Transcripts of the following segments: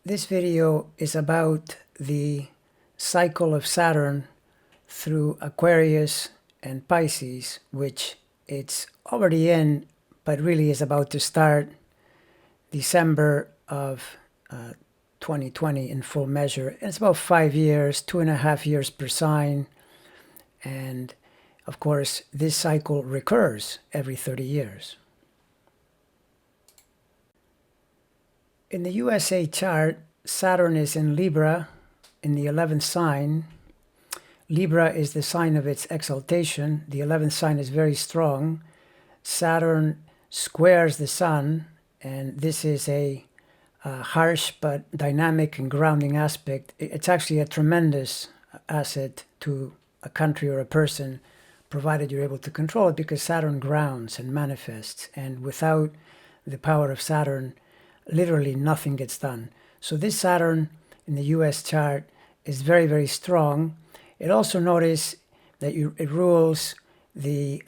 This video is about the cycle of Saturn through Aquarius and Pisces, which it's already in, but really is about to start December of 2020 in full measure. And it's about 5 years, 2.5 years per sign. And of course, this cycle recurs every 30 years. In the USA chart, Saturn is in Libra in the 11th sign. Libra is the sign of its exaltation. The 11th sign is very strong. Saturn squares the sun, and this is a harsh but dynamic and grounding aspect. It's actually a tremendous asset to a country or a person, provided you're able to control it, because Saturn grounds and manifests, and without the power of Saturn, literally nothing gets done. So this Saturn in the US chart is very, very strong. It also, notice that it rules the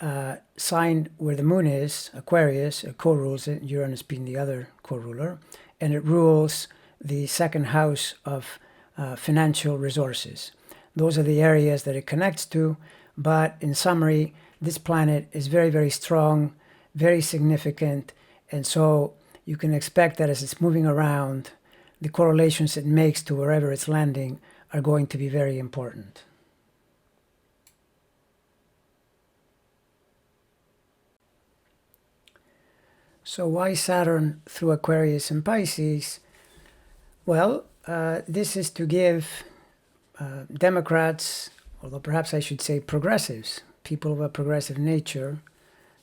sign where the moon is, Aquarius, it co-rules it, Uranus being the other co-ruler, and it rules the second house of financial resources. Those are the areas that it connects to, but in summary, this planet is very, very strong, very significant, and so you can expect that as it's moving around, the correlations it makes to wherever it's landing are going to be very important. So why Saturn through Aquarius and Pisces? Well, this is to give Democrats, although perhaps I should say progressives, people of a progressive nature,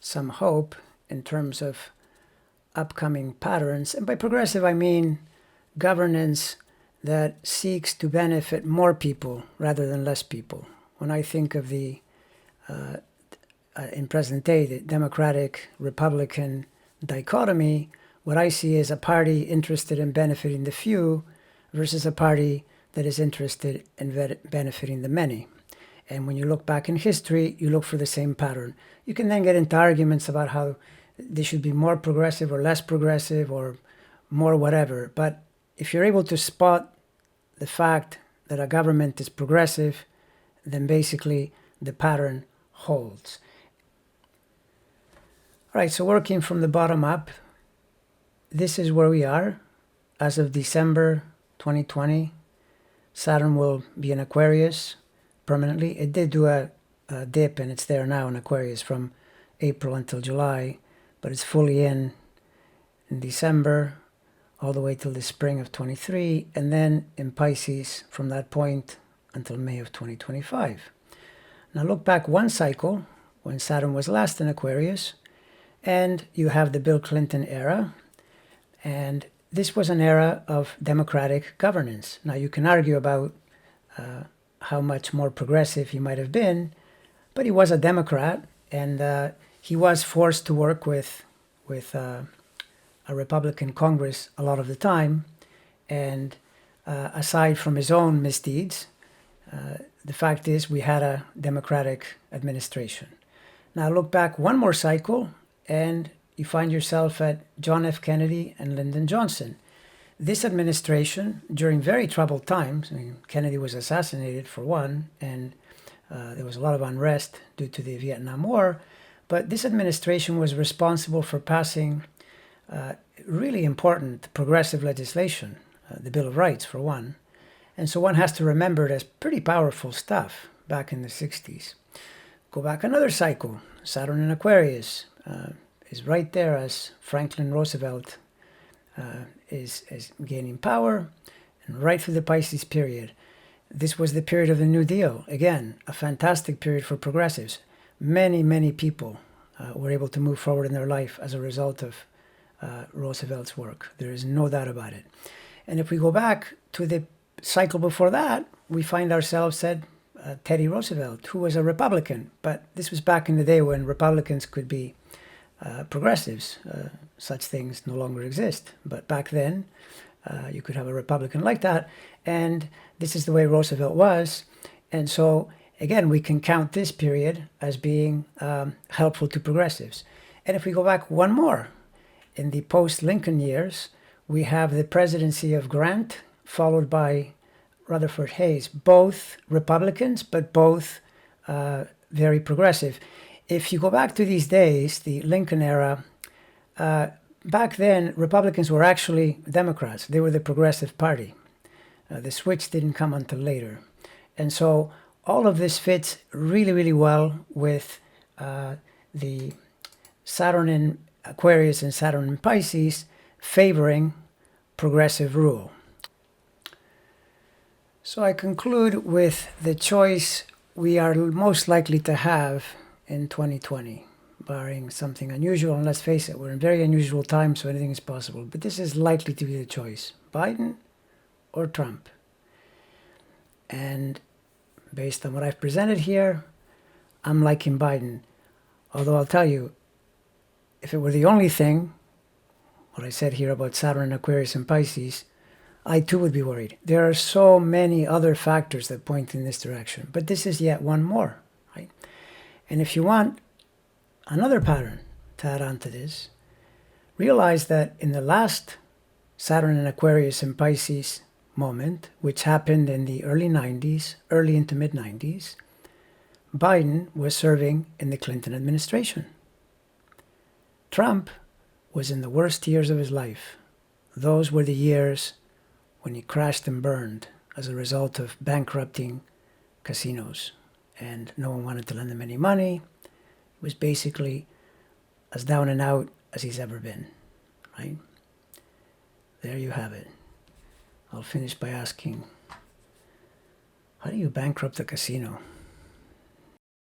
some hope in terms of upcoming patterns. And by progressive, I mean governance that seeks to benefit more people rather than less people. When I think of the, in present day, the Democratic-Republican dichotomy, what I see is a party interested in benefiting the few versus a party that is interested in benefiting the many. And when you look back in history, you look for the same pattern. You can then get into arguments about how they should be more progressive or less progressive or more whatever. But if you're able to spot the fact that a government is progressive, then basically the pattern holds. All right, so working from the bottom up, this is where we are as of December 2020. Saturn will be in Aquarius permanently. It did do a dip, and it's there now in Aquarius from April until July, but it's fully in December all the way till the spring of 23, and then in Pisces from that point until May of 2025. Now look back one cycle when Saturn was last in Aquarius, and you have the Bill Clinton era, and this was an era of democratic governance. Now you can argue about how much more progressive he might have been, but he was a Democrat, and he was forced to work with a Republican Congress a lot of the time. And aside from his own misdeeds, the fact is we had a Democratic administration. Now look back one more cycle, and you find yourself at John F. Kennedy and Lyndon Johnson. This administration, during very troubled times, I mean, Kennedy was assassinated for one, and there was a lot of unrest due to the Vietnam War, but this administration was responsible for passing really important progressive legislation, the Bill of Rights for one. And so one has to remember it as pretty powerful stuff back in the 60s. Go back another cycle, Saturn in Aquarius is right there as Franklin Roosevelt is gaining power, and right through the Pisces period. This was the period of the New Deal. Again, a fantastic period for progressives. Many, many people were able to move forward in their life as a result of Roosevelt's work. There is no doubt about it. And if we go back to the cycle before that, we find ourselves at Teddy Roosevelt, who was a Republican. But this was back in the day when Republicans could be progressives. Such things no longer exist. But back then, you could have a Republican like that. And this is the way Roosevelt was. And so, again, we can count this period as being helpful to progressives. And if we go back one more, in the post-Lincoln years, we have the presidency of Grant, followed by Rutherford Hayes, both Republicans, but both very progressive. If you go back to these days, the Lincoln era, back then, Republicans were actually Democrats. They were the progressive party. The switch didn't come until later. And so all of this fits really, really well with the Saturn in Aquarius and Saturn in Pisces favoring progressive rule. So I conclude with the choice we are most likely to have in 2020, barring something unusual. And let's face it, we're in very unusual times, so anything is possible. But this is likely to be the choice: Biden or Trump. And based on what I've presented here, I'm liking Biden. Although I'll tell you, if it were the only thing, what I said here about Saturn, Aquarius, and Pisces, I too would be worried. There are so many other factors that point in this direction. But this is yet one more, right? And if you want another pattern to add on to this, realize that in the last Saturn in Aquarius and Pisces moment, which happened in the early 90s, early into mid-90s, Biden was serving in the Clinton administration. Trump was in the worst years of his life. Those were the years when he crashed and burned as a result of bankrupting casinos, and no one wanted to lend him any money. He was basically as down and out as he's ever been, right? There you have it. I'll finish by asking, how do you bankrupt a casino?